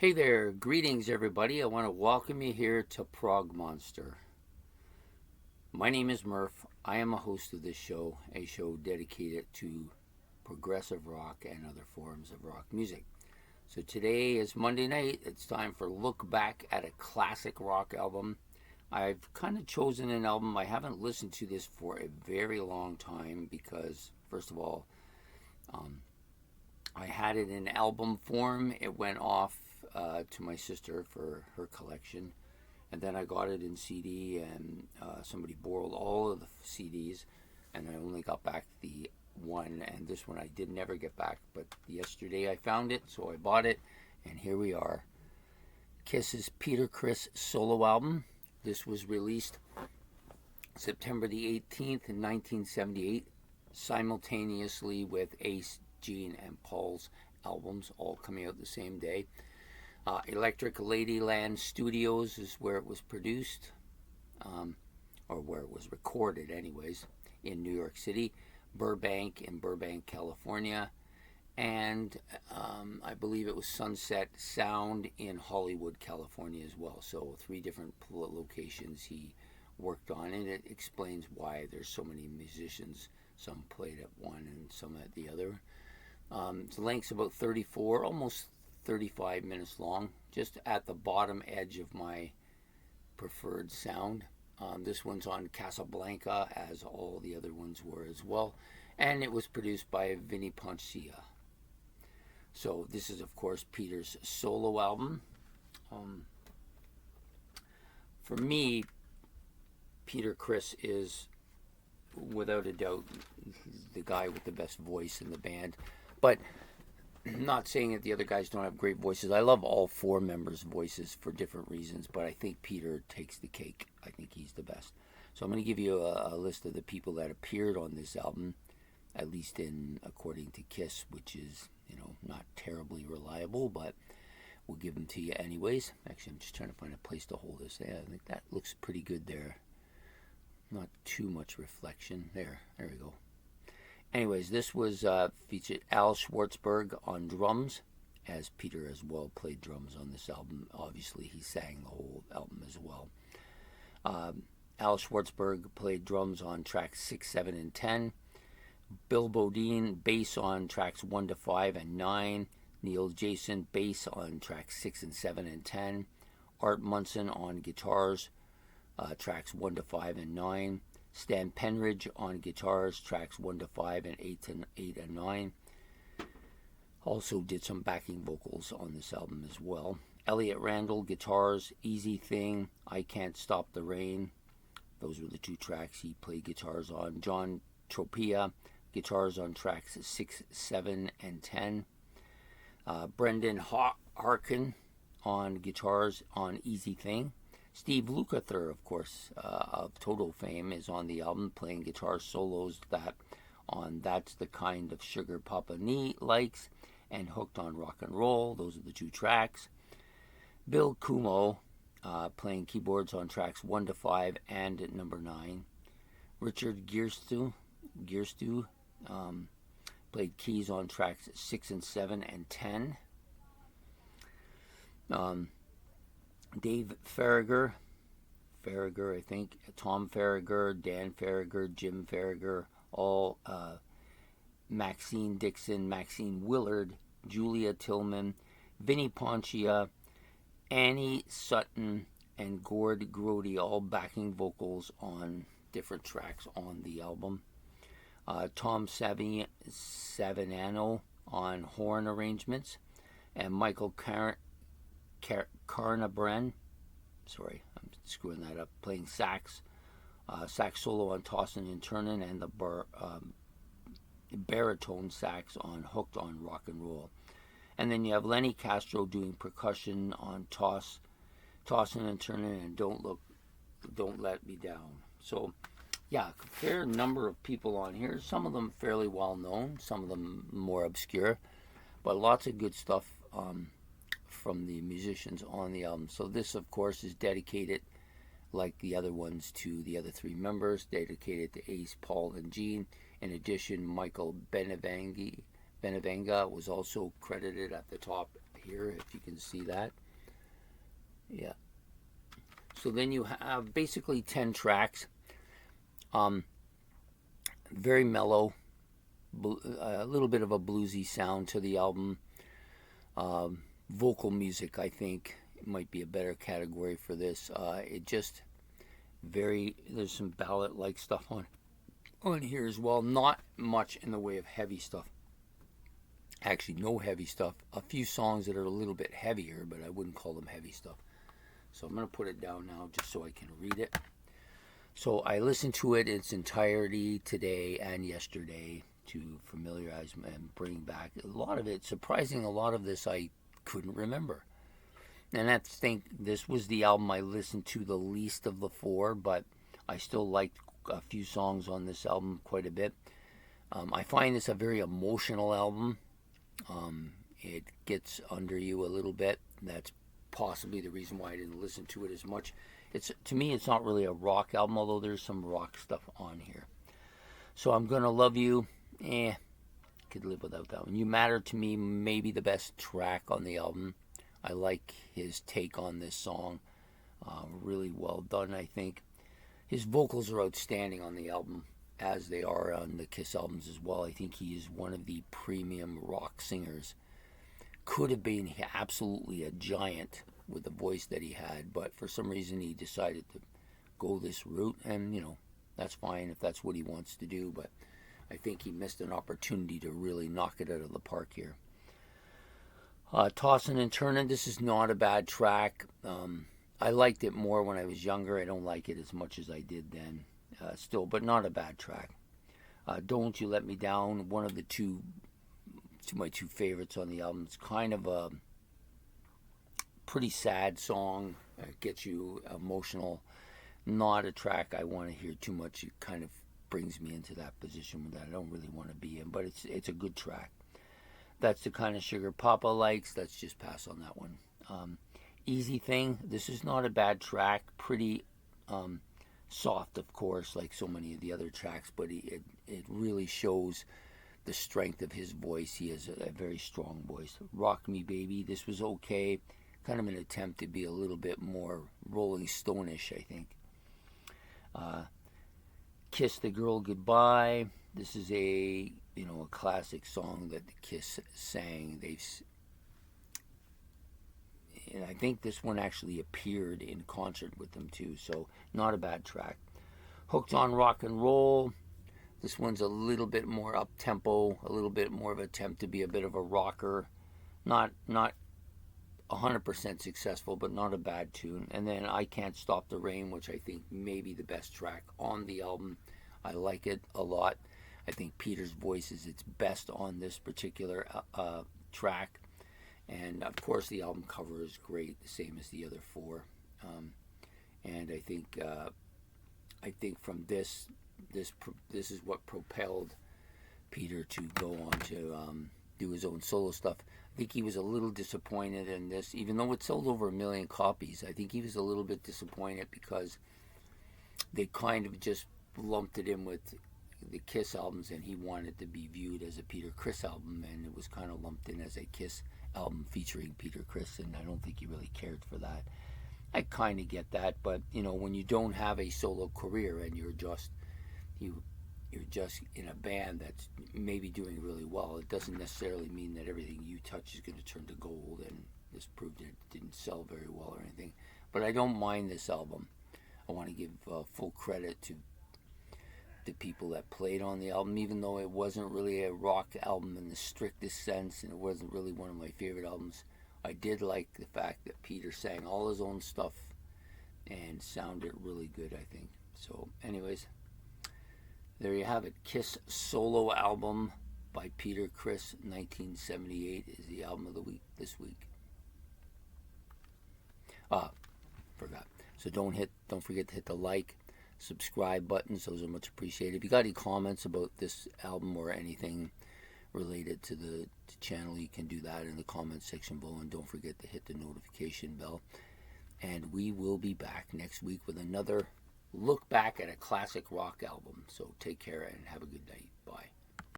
Hey there, greetings everybody. I want to welcome you here to Prog Monster. My name is Murph. I am a host of this show, a show dedicated to progressive rock and other forms of rock music. So today is Monday night. It's time for Look Back at a Classic Rock Album. I've kind of chosen an album. I haven't listened to this for a very long time because, first of all, I had it in album form. It went off to my sister for her collection, and then I got it in CD, and somebody borrowed all of the CDs, and I only got back the one, and this one I did never get back, but yesterday I found it, so I bought it, and here we are. Kiss's Peter Criss solo album. This was released September the 18th in 1978, simultaneously with Ace, Gene, and Paul's albums, all coming out the same day. Electric Ladyland Studios is where it was produced, or where it was recorded, anyways, in New York City, Burbank in Burbank, California, and I believe it was Sunset Sound in Hollywood, California as well. So 3 different locations he worked on, and it explains why there's so many musicians. Some played at one and some at the other. The length's about 34, almost 35 minutes long, just at the bottom edge of my preferred sound. This one's on Casablanca, as all the other ones were as well, and it was produced by Vinnie Poncia. So this is, of course, Peter's solo album. For me, Peter Criss is, without a doubt, the guy with the best voice in the band. But not saying that the other guys don't have great voices. I love all 4 members' voices for different reasons, but I think Peter takes the cake. I think he's the best. So I'm going to give you a list of the people that appeared on this album, at least in according to Kiss, which is, not terribly reliable, but we'll give them to you anyways. Actually, I'm just trying to find a place to hold this. Yeah, I think that looks pretty good there. Not too much reflection. There we go. Anyways, this was featured Al Schwartzberg on drums, as Peter as well played drums on this album. Obviously, he sang the whole album as well. Al Schwartzberg played drums on tracks 6, 7, and 10. Bill Bodine, bass on tracks 1 to 5 and 9. Neil Jason, bass on tracks 6 and 7 and 10. Art Munson on guitars, tracks 1 to 5 and 9. Stan Penridge on guitars, tracks 1 to 5 and 8 and 9. Also did some backing vocals on this album as well. Elliot Randall, guitars, Easy Thing, I Can't Stop the Rain. Those were the 2 tracks he played guitars on. John Tropia, guitars on tracks 6, 7, and 10. Brendan Harkin on guitars on Easy Thing. Steve Lukather, of course, of Total fame, is on the album, playing guitar solos on That's the Kind of Sugar Papa Nee Likes and Hooked on Rock and Roll. Those are the 2 tracks. Bill Kumo, playing keyboards on tracks 1 to 5 and number 9. Richard Gearstu played keys on tracks 6 and 7 and 10. Dave Farragher, I think, Tom Farragher, Dan Farragher, Jim Farragher, all Maxine Dixon, Maxine Willard, Julia Tillman, Vinnie Poncia, Annie Sutton, and Gord Grody, all backing vocals on different tracks on the album. Tom Savignano on horn arrangements, and Michael Carnabren, sorry, I'm screwing that up, playing sax solo on Tossin and Turnin, and the baritone sax on Hooked on Rock and Roll. And then you have Lenny Castro doing percussion on Tossin and Turnin, and Don't Let Me Down. So yeah, a fair number of people on here. Some of them fairly well known, some of them more obscure, but lots of good stuff from the musicians on the album. So this, of course, is dedicated, like the other ones, to the other 3 members, dedicated to Ace, Paul, and Gene. In addition, Michael Benavenga was also credited at the top here, if you can see that. Yeah. So then you have basically 10 tracks. Very mellow, a little bit of a bluesy sound to the album. Vocal music, I think, might be a better category for this. It just there's some ballad-like stuff on here as well. Not much in the way of heavy stuff. Actually, no heavy stuff. A few songs that are a little bit heavier, but I wouldn't call them heavy stuff. So I'm going to put it down now just so I can read it. So I listened to it in its entirety today and yesterday to familiarize and bring back a lot of it. Surprising, a lot of this I couldn't remember. And I think this was the album I listened to the least of the four, but I still liked a few songs on this album quite a bit. I find this a very emotional album. It gets under you a little bit. That's possibly the reason why I didn't listen to it as much. To me, it's not really a rock album, although there's some rock stuff on here. So I'm Gonna Love You, could live without that one. You Matter to Me, maybe the best track on the album. I like his take on this song. Really well done, I think. His vocals are outstanding on the album, as they are on the Kiss albums as well. I think he is one of the premium rock singers. Could have been absolutely a giant with the voice that he had, but for some reason he decided to go this route, and that's fine if that's what he wants to do, but I think he missed an opportunity to really knock it out of the park here. Tossin' and Turnin', this is not a bad track. I liked it more when I was younger. I don't like it as much as I did then still, but not a bad track. Don't You Let Me Down, one of my two favorites on the album. It's kind of a pretty sad song. It gets you emotional. Not a track I want to hear too much. It kind of brings me into that position that I don't really want to be in, but it's a good track. That's the Kind of Sugar Papa Likes. Let's just pass on that one. Easy Thing, this is not a bad track. Pretty soft, of course, like so many of the other tracks, but it really shows the strength of his voice. He has a very strong voice. Rock Me Baby, this was okay. Kind of an attempt to be a little bit more Rolling Stone-ish, I think. Kiss the Girl Goodbye. This is a classic song that the Kiss sang. And I think this one actually appeared in concert with them too, so not a bad track. Hooked on Rock and Roll. This one's a little bit more up-tempo, a little bit more of an attempt to be a bit of a rocker. Not 100% successful, but not a bad tune. And then I Can't Stop the Rain, which I think may be the best track on the album. I like it a lot. I think Peter's voice is its best on this particular track. And of course the album cover is great, the same as the other four. And I think from this is what propelled Peter to go on to do his own solo stuff. I think he was a little disappointed in this, even though it sold over 1 million copies. I think he was a little bit disappointed because they kind of just lumped it in with the Kiss albums, and he wanted to be viewed as a Peter Criss album, and it was kind of lumped in as a Kiss album featuring Peter Criss, and I don't think he really cared for that. I kind of get that, but when you don't have a solo career and you're just in a band that's maybe doing really well, it doesn't necessarily mean that everything you touch is going to turn to gold, and this proved it didn't sell very well or anything. But I don't mind this album. I want to give full credit to the people that played on the album, even though it wasn't really a rock album in the strictest sense, and it wasn't really one of my favorite albums. I did like the fact that Peter sang all his own stuff and sounded really good, I think. So anyways, there you have it. Kiss solo album by Peter Criss, 1978 is the album of the week this week. Forgot. So don't forget to hit the like, subscribe buttons. Those are much appreciated. If you got any comments about this album or anything related to the channel, you can do that in the comment section below, and don't forget to hit the notification bell. And we will be back next week with another look back at a classic rock album. So take care and have a good night. Bye.